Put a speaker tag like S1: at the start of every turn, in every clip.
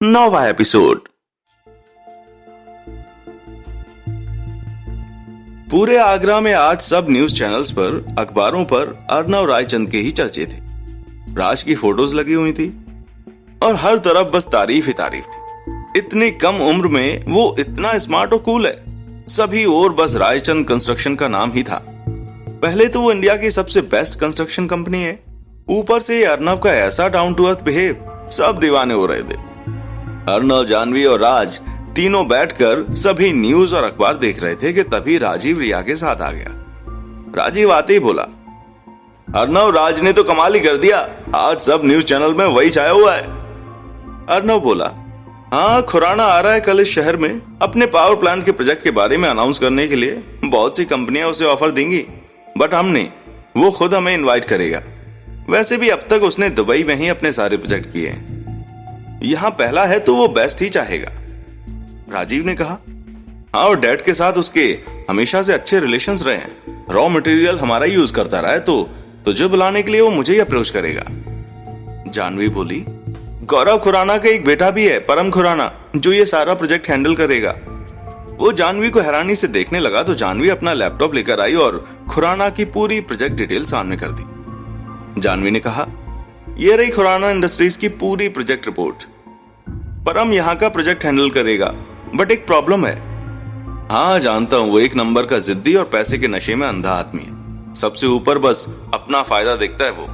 S1: 9वां episode. पूरे आगरा में आज सब न्यूज चैनल्स पर, अखबारों पर अर्नव रायचंद के ही चर्चे थे। राज की फोटोज लगी हुई थी और हर तरफ बस तारीफ ही तारीफ थी। इतनी कम उम्र में वो इतना स्मार्ट और कूल है। सभी और बस रायचंद कंस्ट्रक्शन का नाम ही था। पहले तो वो इंडिया की सबसे बेस्ट कंस्ट्रक्शन कंपनी है, ऊपर से अर्नव का ऐसा डाउन टू अर्थ बिहेव, सब दीवाने हो रहे थे। अर्नव, जानवी और राज तीनों बैठकर सभी न्यूज और अखबार देख रहे थे कि तभी राजीव रिया के साथ आ गया। राजीव आते ही बोला, अर्नव, राज ने तो कमाल ही कर दिया, आज सब न्यूज चैनल में वही छाया हुआ है। अर्नव बोला, हाँ, खुराना आ रहा है कल इस शहर में अपने पावर प्लांट के प्रोजेक्ट के बारे में अनाउंस करने के लिए। बहुत सी कंपनियां उसे ऑफर देंगी, बट हम नहीं, वो खुद हमें इनवाइट करेगा। वैसे भी अब तक उसने दुबई में ही अपने सारे प्रोजेक्ट किए हैं, यहां पहला है तो वो बेस्ट ही चाहेगा। राजीव ने कहा, हाँ, और डैड के साथ उसके हमेशा से अच्छे रिलेशंस रहे हैं। रॉ मटेरियल हमारा यूज करता रहा है, तो तुझे बुलाने के लिए वो मुझे ही अप्रोच करेगा। जानवी बोली, गौरव खुराना का एक बेटा भी है, परम खुराना, जो ये सारा प्रोजेक्ट हैंडल करेगा। वो जानवी को हैरानी से देखने लगा तो जानवी अपना लैपटॉप लेकर आई और खुराना की पूरी प्रोजेक्ट डिटेल सामने कर दी। जानवी ने कहा, ये रही खुराना इंडस्ट्रीज की पूरी प्रोजेक्ट रिपोर्ट। परम यहाँ का प्रोजेक्ट हैंडल करेगा, बट एक प्रॉब्लम है। हाँ, जानता हूं, वो एक नंबर का जिद्दी और पैसे के नशे में अंधा आदमी है। सबसे ऊपर बस अपना फायदा देखता है वो।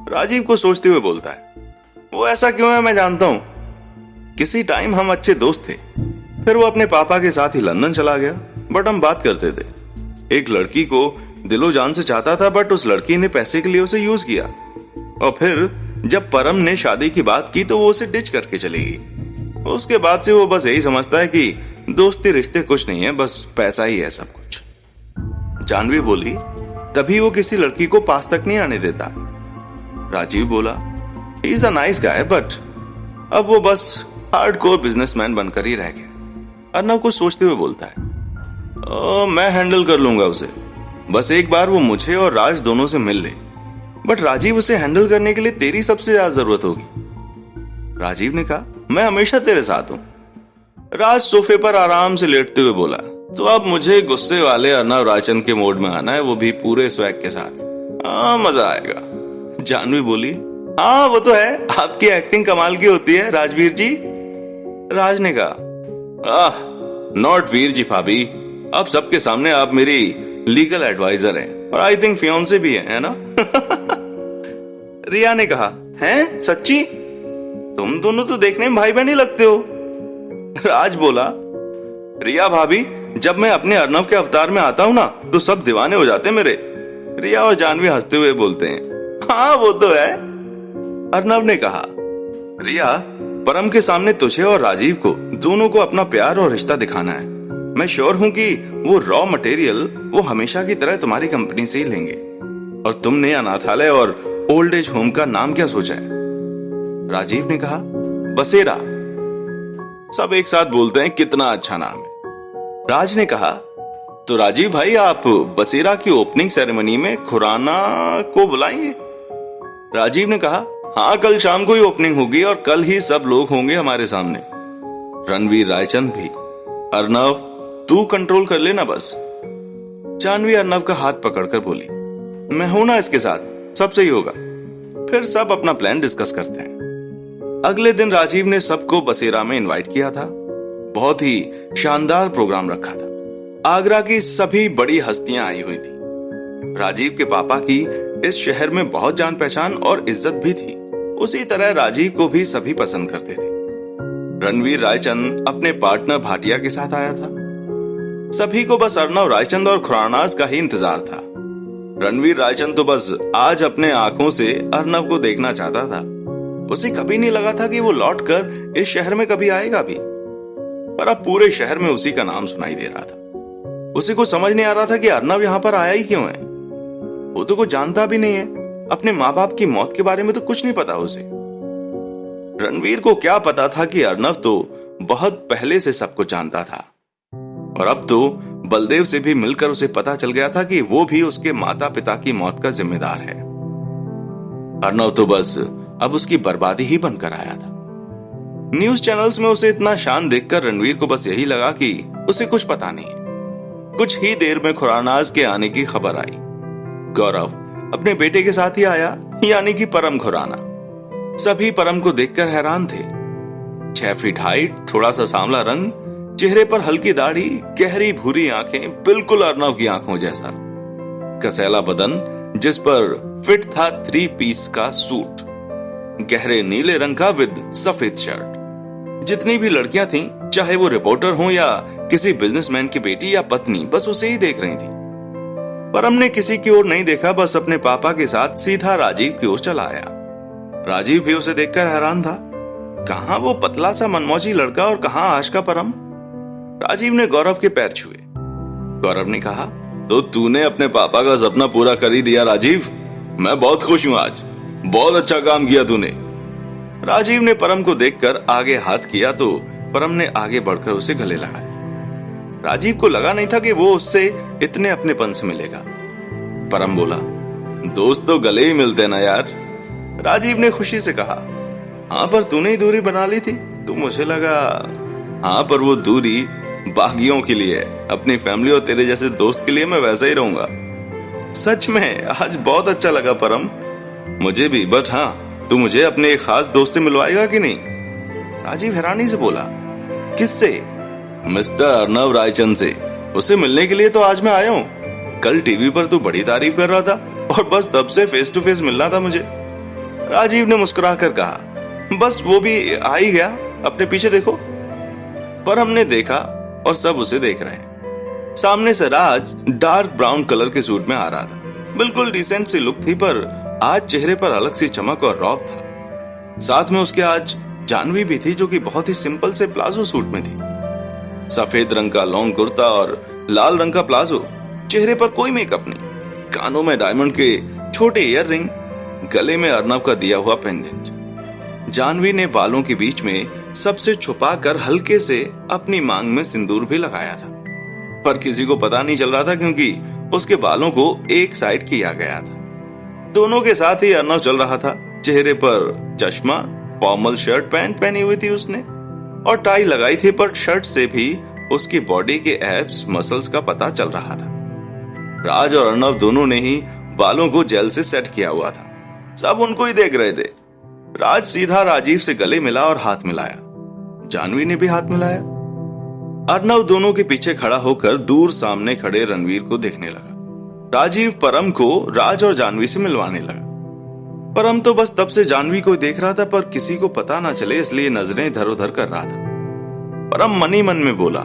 S1: राजीव को सोचते हुए बोलता है, वो ऐसा क्यों है मैं जानता हूं। किसी टाइम हम अच्छे दोस्त थे, फिर वो अपने पापा के साथ ही लंदन चला गया, बट हम बात करते थे। एक लड़की को दिलो जान से चाहता था, बट उस लड़की ने पैसे के लिए उसे यूज किया, और फिर जब परम ने शादी की बात की तो वो उसे डिच करके चली गई। उसके बाद से वो बस यही समझता है कि दोस्ती रिश्ते कुछ नहीं है, बस पैसा ही है सब कुछ। जानवी बोली, तभी वो किसी लड़की को पास तक नहीं आने देता। राजीव बोला, he is a nice guy, but अब वो बस हार्डकोर बिजनेसमैन बनकर ही रह गया। अर्नव कुछ सोचते हुए बोलता है, मैं हैंडल कर लूंगा उसे, बस एक बार वो मुझे और राज दोनों से मिल ले। बट राजीव, उसे हैंडल करने के लिए तेरी सबसे ज्यादा जरूरत होगी। राजीव ने कहा, मैं हमेशा तेरे साथ हूं। राज सोफे पर आराम से लेटते हुए बोला, तो अब मुझे गुस्से वाले अर्नव रायचंद के मोड में आना है, वो भी पूरे स्वैग के साथ। हाँ, मजा आएगा। जानवी बोली, हाँ वो तो है, आपकी एक्टिंग कमाल की होती है राजवीर जी। राज ने कहा, नॉट वीर जी भाभी, अब सबके सामने आप मेरी लीगल एडवाइजर हैं और आई थिंक फियांसे भी है ना। रिया ने कहा, हैं सच्ची? तुम दोनों तो देखने में भाई बहन ही लगते हो। राज बोला, रिया भाभी, जब मैं अपने अर्नव के अवतार में आता हूं ना तो सब दीवाने हो जाते हैं मेरे। रिया और जानवी हंसते हुए बोलते हैं, हाँ वो तो है। अर्नव ने कहा, रिया, परम के सामने तुझे और राजीव को दोनों को अपना प्यार और रिश्ता दिखाना है। मैं श्योर हूं कि वो रॉ मटेरियल वो हमेशा की तरह तुम्हारी कंपनी से ही लेंगे। और तुमने अनाथालय और ओल्ड एज होम का नाम क्या सोचा है? राजीव ने कहा, बसेरा। सब एक साथ बोलते हैं, कितना अच्छा नाम है। राज ने कहा, तो राजीव भाई, आप बसेरा की ओपनिंग सेरेमनी में खुराना को बुलाएंगे? राजीव ने कहा, हाँ, कल शाम को ही ओपनिंग होगी और कल ही सब लोग होंगे हमारे सामने, रणवीर रायचंद भी। अर्नव, तू कंट्रोल कर लेना बस। जानवी अर्नव का हाथ पकड़कर बोली, मैं हूं ना इसके साथ, सब सही होगा। फिर सब अपना प्लान डिस्कस करते हैं। अगले दिन राजीव ने सबको बसेरा में इनवाइट किया था। बहुत ही शानदार प्रोग्राम रखा था। आगरा की सभी बड़ी हस्तियां आई हुई थी। राजीव के पापा की इस शहर में बहुत जान पहचान और इज्जत भी थी। उसी तरह राजीव को भी सभी पसंद करते थे। रणवीर रायचंद अपने पार्टनर भाटिया के साथ आया था। सभी को बस अर्नव रायचंद और खुरानास का ही इंतजार था। रणवीर रायचंद तो बस आज अपने आंखों से अर्नव को देखना चाहता था। उसे कभी नहीं लगा था कि वो लौटकर इस शहर में कभी आएगा भी, पर अब पूरे शहर में उसी का नाम सुनाई दे रहा था। उसे को समझ नहीं आ रहा था कि अर्नव यहां पर आया ही क्यों है। वो तो कुछ जानता भी नहीं है, अपने माँ बाप की मौत के बारे में तो कुछ नहीं पता उसे। रणवीर को क्या पता था कि अर्नव तो बहुत पहले से सब कुछ जानता था, और अब तो बलदेव से भी मिलकर उसे पता चल गया था कि वो भी उसके माता पिता की मौत का जिम्मेदार है। अर्नव तो बस अब उसकी बर्बादी ही बनकर आया था। न्यूज चैनल्स में उसे इतना शान देखकर रणवीर को बस यही लगा कि उसे कुछ पता नहीं है। कुछ ही देर में खुरानाज के आने की खबर आई। गौरव अपने बेटे के साथ ही आया, यानी कि परम खुराना। सभी परम को देखकर हैरान थे। 6 फीट हाइट, थोड़ा सा सांवला रंग, चेहरे पर हल्की दाढ़ी, गहरी भूरी आंखें, बिल्कुल अर्नव की आंखों जैसा। कसैला बदन जिस पर फिट था 3 पीस का सूट, गहरे नीले रंग का विद सफेद शर्ट। जितनी भी लड़कियां थीं, चाहे वो रिपोर्टर हो या किसी बिजनेसमैन की बेटी या पत्नी, बस उसे ही देख रही थी। परम ने किसी की ओर नहीं देखा, बस अपने पापा के साथ सीधा राजीव की ओर चला आया। राजीव भी उसे देखकर हैरान था। कहां वो पतला सा मनमौजी लड़का और कहां आज का परम। राजीव ने गौरव के पैर छुए। गौरव ने कहा, तो तूने अपने पापा का सपना पूरा कर ही दिया राजीव। मैं बहुत खुश हूं आज, बहुत अच्छा काम किया तूने। राजीव ने परम को देखकर आगे हाथ किया तो परम ने आगे बढ़कर उसे गले लगाया। राजीव को लगा नहीं था कि वो उससे इतने अपनेपन से मिलेगा। परम बोला, दोस्त तो गले ही मिलते ना यार। राजीव ने खुशी से कहा, हाँ पर तूने ही दूरी बना ली थी, तो मुझे लगा। हाँ पर वो दूरी बागियों के लिए है, अपनी फैमिली और तेरे जैसे दोस्त के लिए मैं वैसा ही रहूंगा। सच में आज बहुत अच्छा लगा परम, मुझे भी। बट हाँ, तू मुझे अपने एक खास दोस्त से मिलवाएगा कि नहीं? राजीव हैरानी से बोला, किससे? मिस्टर अर्नव रायचंद से। उसे मिलने के लिए तो आज मैं आया हूँ। कल टीवी पर तू बड़ी तारीफ कर रहा था और बस तब से फेस टू फेस मिलना था मुझे। राजीव ने मुस्कुराकर कहा, बस वो भी आ ही गया, अपने पीछे देखो। पर हमने देखा और सब उसे देख रहे हैं। सामने से राज डार्क ब्राउन कलर के सूट में आ रहा था। बिल्कुल डिसेंट सी लुक थी, पर आज चेहरे पर अलग सी चमक और रौब था। साथ में उसके आज जानवी भी थी, जो कि बहुत ही सिंपल से प्लाजो सूट में थी। सफेद रंग का लॉन्ग कुर्ता और लाल रंग का प्लाजो, चेहरे पर कोई मेकअप नहीं, कानों में डायमंड के छोटे ईयर रिंग, गले में अर्नव का दिया हुआ पेंडेंट। जानवी ने बालों के बीच में सबसे छुपा कर हल्के से अपनी मांग में सिंदूर भी लगाया था, पर किसी को पता नहीं चल रहा था क्योंकि उसके बालों को एक साइड किया गया था। दोनों के साथ ही अर्नव चल रहा था। चेहरे पर चश्मा, फॉर्मल शर्ट पैंट पहनी हुई थी उसने और टाई लगाई थी, पर शर्ट से भी उसकी बॉडी के एब्स मसल्स का पता चल रहा था। राज और अर्नव दोनों ने ही बालों को जेल से सेट किया हुआ था। सब उनको ही देख रहे थे। राज सीधा राजीव से गले मिला और हाथ मिलाया। जानवी ने भी हाथ मिलाया। अर्नव दोनों के पीछे खड़ा होकर दूर सामने खड़े रणवीर को देखने लगा। राजीव परम को राज और जानवी से मिलवाने लगा। परम तो बस तब से जानवी को देख रहा था, पर किसी को पता ना चले इसलिए नजरें इधर उधर कर रहा था। परम मन ही मन में बोला,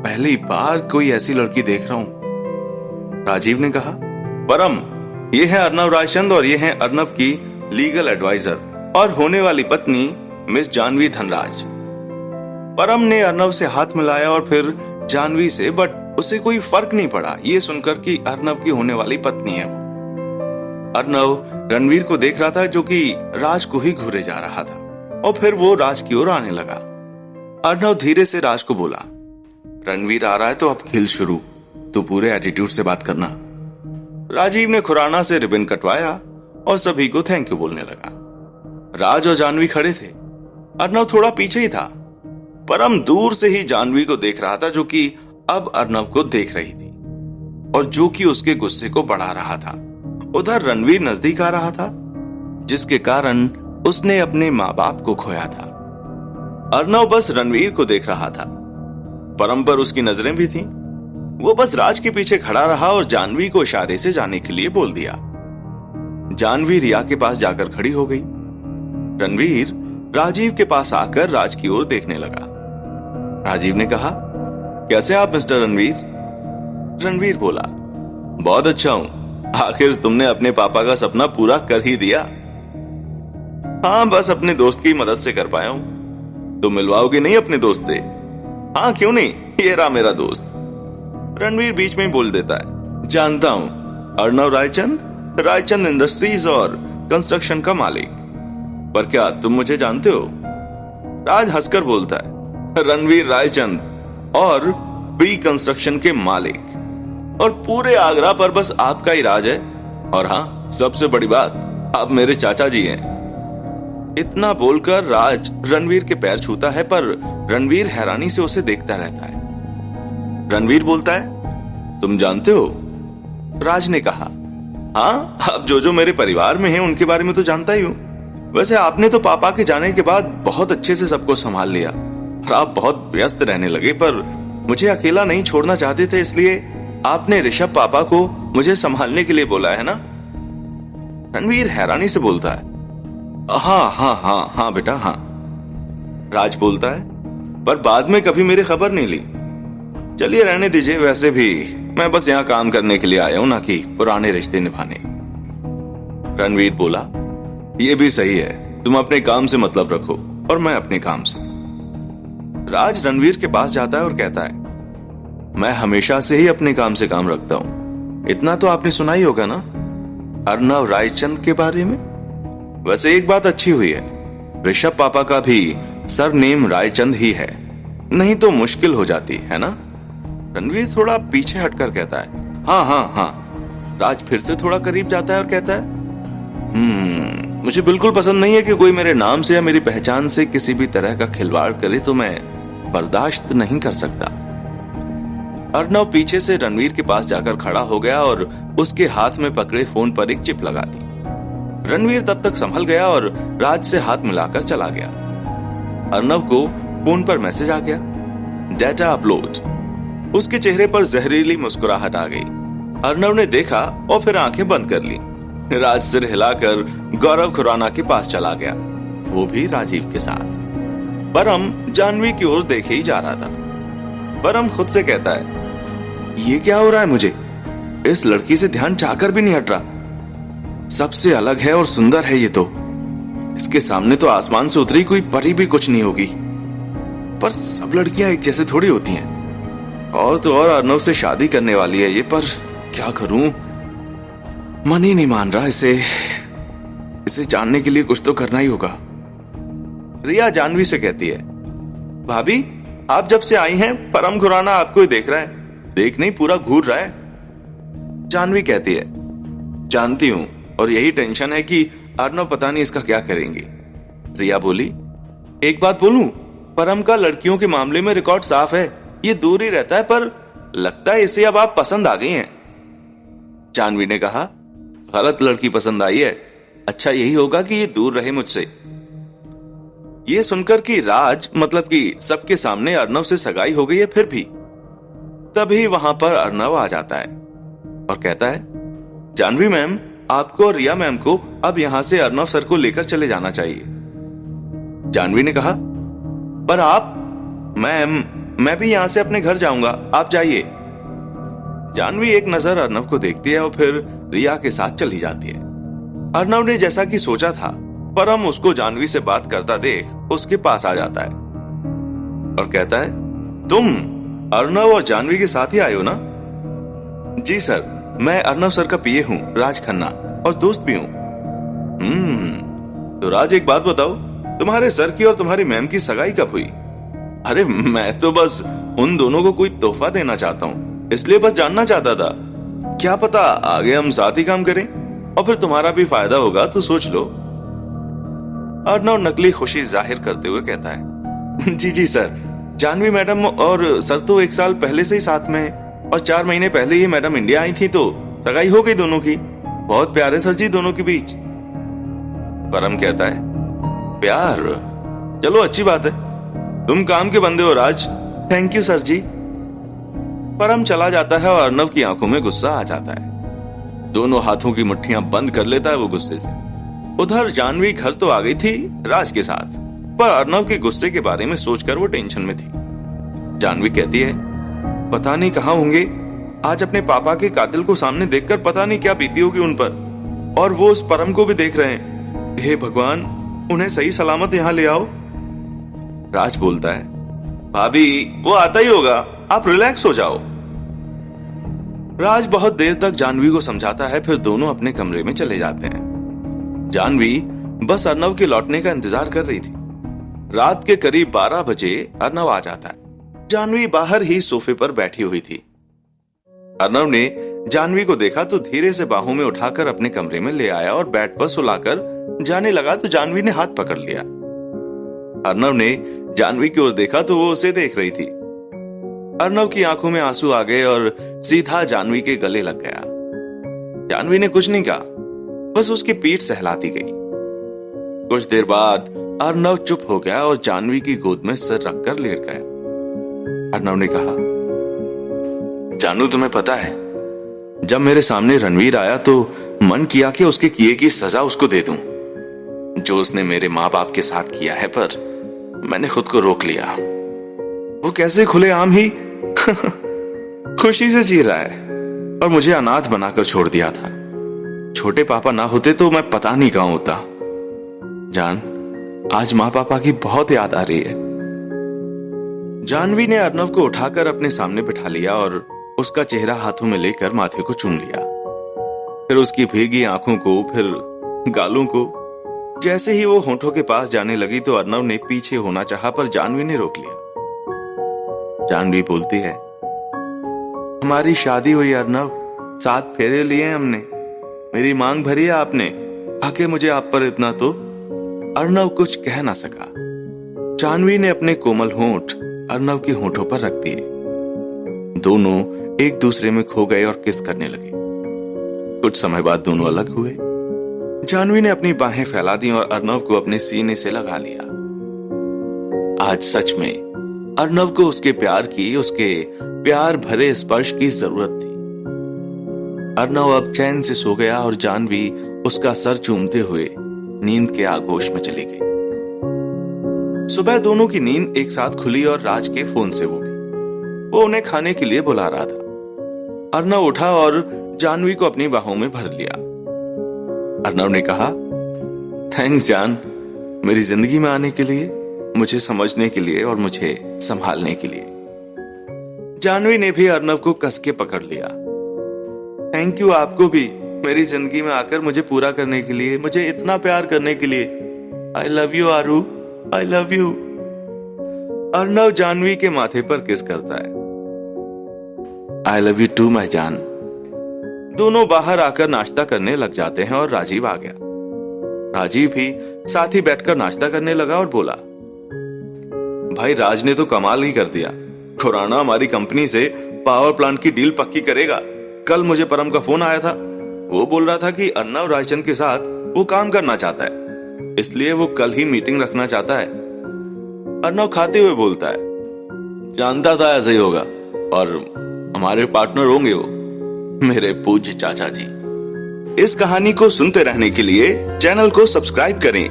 S1: पहली बार कोई ऐसी लड़की देख रहा हूं। राजीव ने कहा, परम, ये है अर्नव रायचंद और ये है अर्नव की लीगल एडवाइजर और होने वाली पत्नी मिस जानवी धनराज। परम ने अर्नव से हाथ मिलाया और फिर जानवी से, बट उसे कोई फर्क नहीं पड़ा ये सुनकर कि अर्नव की होने वाली पत्नी है वो। अर्नव रणवीर को देख रहा था, जो कि राज को ही घूरे जा रहा था, और फिर वो राज की ओर आने लगा। अर्नव धीरे से राज को बोला, रणवीर आ रहा है तो अब खेल शुरू, तू पूरे एटीट्यूड से बात करना। राजीव ने खुराना से रिबन कटवाया और सभी को थैंक यू बोलने लगा। राज और जानवी खड़े थे। अर्नव थोड़ा पीछे ही था। परम दूर से ही जानवी को देख रहा था, जो कि अब अर्नव को देख रही थी और जो कि उसके गुस्से को बढ़ा रहा था। उधर रणवीर नजदीक आ रहा था, जिसके कारण उसने अपने मां बाप को खोया था। अर्नव बस रणवीर को देख रहा था। परम पर उसकी नजरें भी थीं। वो बस राज के पीछे खड़ा रहा और जानवी को इशारे से जाने के लिए बोल दिया। जानवी रिया के पास जाकर खड़ी हो गई। रणवीर राजीव के पास आकर राज की ओर देखने लगा। राजीव ने कहा, कैसे आप मिस्टर रणवीर? रणवीर बोला, बहुत अच्छा हूं, आखिर तुमने अपने पापा का सपना पूरा कर ही दिया। हाँ, बस अपने दोस्त की मदद से कर पाया हूं। तुम मिलवाओगे नहीं अपने दोस्त से? हाँ क्यों नहीं, ये रहा मेरा दोस्त। रणवीर बीच में ही बोल देता है, जानता हूं, अर्नव रायचंद, रायचंद इंडस्ट्रीज और कंस्ट्रक्शन का मालिक। पर क्या तुम मुझे जानते हो? राज हंसकर बोलता है, रणवीर रायचंद और बी कंस्ट्रक्शन के मालिक, और पूरे आगरा पर बस आपका ही राज है। और हाँ, सबसे बड़ी बात, आप मेरे चाचा जी हैं। इतना बोलकर राज रणवीर के पैर छूता है, पर रणवीर हैरानी से उसे देखता रहता है। रणवीर बोलता है, तुम जानते हो? राज ने कहा, हाँ, अब जो मेरे परिवार में हैं उनके बारे में तो जानता ही हूं। वैसे आपने तो पापा के जाने के बाद बहुत अच्छे से सबको संभाल लिया और आप बहुत व्यस्त रहने लगे, पर मुझे अकेला नहीं छोड़ना चाहते थे, इसलिए आपने ऋषभ पापा को मुझे संभालने के लिए बोला है ना? रणवीर हैरानी से बोलता है, हाँ हाँ हाँ हाँ बेटा हाँ। राज बोलता है, पर बाद में कभी मेरी खबर नहीं ली। चलिए रहने दीजिए, वैसे भी मैं बस यहाँ काम करने के लिए आया हूं, ना कि पुराने रिश्ते निभाने। रणवीर बोला, ये भी सही है, तुम अपने काम से मतलब रखो और मैं अपने काम से। राज रणवीर के पास जाता है और कहता है, मैं हमेशा से ही अपने काम से काम रखता हूं। इतना तो आपने सुना ही होगा ना अर्नव रायचंद के बारे में। वैसे एक बात अच्छी हुई है, ऋषभ पापा का भी सरनेम रायचंद ही है, नहीं तो मुश्किल हो जाती है ना? रणवीर थोड़ा पीछे हटकर कहता है, हाँ हाँ हाँ। राज फिर से थोड़ा करीब जाता है और कहता है, मुझे बिल्कुल पसंद नहीं है कि कोई मेरे नाम से या मेरी पहचान से किसी भी तरह का खिलवाड़ करे, तो मैं बर्दाश्त नहीं कर सकता। अर्नव पीछे से रणवीर के पास जाकर खड़ा हो गया और उसके हाथ में पकड़े फोन पर एक चिप लगा दी। रणवीर तब तक संभल गया और राज से हाथ मिलाकर चला गया। अर्नव को फोन पर मैसेज आ गया, डाटा अपलोड। उसके चेहरे पर जहरीली मुस्कुराहट आ गई। अर्नव ने देखा और फिर आंखें बंद कर ली। राज सिर हिलाकर गौरव खुराना के पास चला गया, वो भी राजीव के साथ। परम जानवी की ओर देखे ही जा रहा था। परम खुद से कहता है, ये क्या हो रहा है मुझे? इस लड़की से ध्यान चाहकर भी नहीं हट रहा। सबसे अलग है और सुंदर है ये तो। इसके सामने तो आसमान से उतरी कोई परी भी कुछ नहीं होगी। पर सब लड़कियां एक जैसे थोड़ी होती हैं। और तो और अर्नव से शादी करने वाली है ये, पर क्या करूं? मन ही नहीं मान रहा। इसे जानने के लिए कुछ तो करना ही होगा। रिया जानवी से कहती है, भाभी आप जब से आई हैं परम खुराना आपको ही देख रहा है। देख नहीं, पूरा घूर रहा है। जानवी कहती है, जानती हूं, और यही टेंशन है कि अर्नव पता नहीं इसका क्या करेंगे। रिया बोली, एक बात बोलूं, परम का लड़कियों के मामले में रिकॉर्ड साफ है। ये दूर ही रहता है, पर लगता है इसे अब आप पसंद आ गई हैं। जानवी ने कहा, गलत लड़की पसंद आई है। अच्छा यही होगा कि ये दूर रहे मुझसे। ये सुनकर कि राज मतलब कि सबके सामने अर्नव से सगाई हो गई है, फिर भी तभी वहां पर अर्नव आ जाता है और कहता है, जानवी मैम, आपको और रिया मैम को अब यहां से अर्नव सर को लेकर चले जाना चाहिए। जानवी ने कहा, पर आप? मैम, मैं भी यहां से अपने घर जाऊंगा, आप जाइए। जानवी एक नजर अर्नव को देखती है और फिर रिया के साथ चली जाती है। अर्नव ने जैसा कि सोचा था, परम उसको जानवी से बात करता देख उसके पास आ जाता है और कहता है, तुम अर्नव और जानवी के साथ ही आए हो ना? जी सर, मैं अर्नव सर का पीए हूं, राज खन्ना, और दोस्त भी हूं। तो राज एक बात बताओ, तुम्हारे सर की और तुम्हारी मैम की सगाई कब हुई? अरे मैं तो बस उन दोनों को कोई तोहफा देना चाहता हूं, इसलिए बस जानना चाहता था। क्या पता आगे हम साथ ही काम करें और फिर तुम्हारा भी फायदा होगा, तो सोच लो। अर्नव नकली खुशी जाहिर करते हुए कहता है, जी सर, जानवी मैडम और सर तो 1 साल पहले से ही साथ में हैं और 4 महीने पहले ही मैडम इंडिया आई थी, तो सगाई हो गई दोनों की। बहुत प्यार है सर जी दोनों के बीच। परम कहता है, प्यार? चलो अच्छी बात है, तुम काम के बंदे हो राज। थैंक यू सर जी। परम चला जाता है और अर्नव की आंखों में गुस्सा आ जाता है। दोनों हाथों की मुट्ठियां बंद कर लेता है वो गुस्से से। उधर जानवी घर तो आ गई थी राज के साथ, पर अर्नव के गुस्से के बारे में सोचकर वो टेंशन में थी। जानवी कहती है, पता नहीं कहां होंगे, आज अपने पापा के कातिल को सामने देखकर पता नहीं क्या बीती होगी उन पर, और वो उस परम को भी देख रहे हैं। हे भगवान, उन्हें सही सलामत यहां ले आओ। राज बोलता है, भाभी वो आता ही होगा, आप रिलैक्स हो जाओ। राज बहुत देर तक जानवी को समझाता है, फिर दोनों अपने कमरे में चले जाते हैं। जानवी बस अर्नव के लौटने का इंतजार कर रही थी। रात के करीब 12 बजे अर्नव आ जाता है। जानवी बाहर ही सोफे पर बैठी हुई थी। अर्नव ने जानवी को देखा तो धीरे से बाहों में उठाकर अपने कमरे में ले आया और बेड पर सुलाकर जाने लगा तो जानवी ने हाथ पकड़ लिया। अर्नव ने जानवी की ओर देखा तो वो उसे देख रही थी। अर्नव की आंखों में आंसू आ गए और सीधा जानवी के गले लग गया। जानवी ने कुछ नहीं कहा, बस उसकी पीठ सहलाती गई। कुछ देर बाद अर्नव चुप हो गया और जानवी की गोद में सिर रखकर लेट गया। अर्नव ने कहा, जानू तुम्हें पता है, जब मेरे सामने रणवीर आया तो मन किया कि उसके किए की सजा उसको दे दूं, जो उसने मेरे माँ बाप के साथ किया है, पर मैंने खुद को रोक लिया। वो कैसे खुलेआम ही खुशी से जी रहा है और मुझे अनाथ बनाकर छोड़ दिया था। छोटे पापा ना होते तो मैं पता नहीं कहां होता। जान, आज माँ पापा की बहुत याद आ रही है। जानवी ने अर्नव को उठाकर अपने सामने बिठा लिया और उसका चेहरा हाथों में लेकर माथे को चूम लिया, फिर उसकी भीगी आंखों को, फिर गालों को। जैसे ही वो होंठों के पास जाने लगी तो अर्नव ने पीछे होना चाहा, पर जानवी ने रोक लिया। जानवी बोलती है, हमारी शादी हुई अर्नव, 7 फेरे लिए हमने, मेरी मांग भरी है आपने, आके मुझे आप पर इतना तो। अर्नव कुछ कह ना सका। जानवी ने अपने कोमल होंठ अर्नव के होंठों पर रख दिए। दोनों एक दूसरे में खो गए और किस करने लगे। कुछ समय बाद दोनों अलग हुए। जानवी ने अपनी बाहें फैला दी और अर्नव को अपने सीने से लगा लिया। आज सच में अर्नव को उसके प्यार की, उसके प्यार भरे स्पर्श की जरूरत थी। अर्नव अब चैन से सो गया और जानवी उसका सर चूमते हुए नींद के आगोश में चली गई। सुबह दोनों की नींद एक साथ खुली और राज के फोन से वो भी। वो उन्हें खाने के लिए बुला रहा था। अर्नव उठा और जानवी को अपनी बाहों में भर लिया। अर्नव ने कहा, थैंक्स जान, मेरी जिंदगी में आने के लिए, मुझे समझने के लिए और मुझे संभालने के लिए। जानवी ने भी अर्नव को कस के पकड़ लिया। थैंक यू आपको भी, मेरी जिंदगी में आकर मुझे पूरा करने के लिए, मुझे इतना प्यार करने के लिए। I love you Aru, I love you. Arnav Janvi के माथे पर किस करता है। I love you too my जान। दोनों बाहर आकर नाश्ता करने लग जाते हैं और राजीव आ गया। राजीव भी साथ ही बैठकर नाश्ता करने लगा और बोला, भाई राज ने तो कमाल ही कर दिया। खुराना हमारी कंपनी से पावर प्लांट की डील पक्की करेगा। कल मुझे परम का फोन आया था, वो बोल रहा था कि अर्नव रायचंद के साथ वो काम करना चाहता है, इसलिए वो कल ही मीटिंग रखना चाहता है। अर्नव खाते हुए बोलता है, जानता था ऐसा ही होगा, और हमारे पार्टनर होंगे वो, मेरे पूज्य चाचा जी। इस कहानी को सुनते रहने के लिए चैनल को सब्सक्राइब करें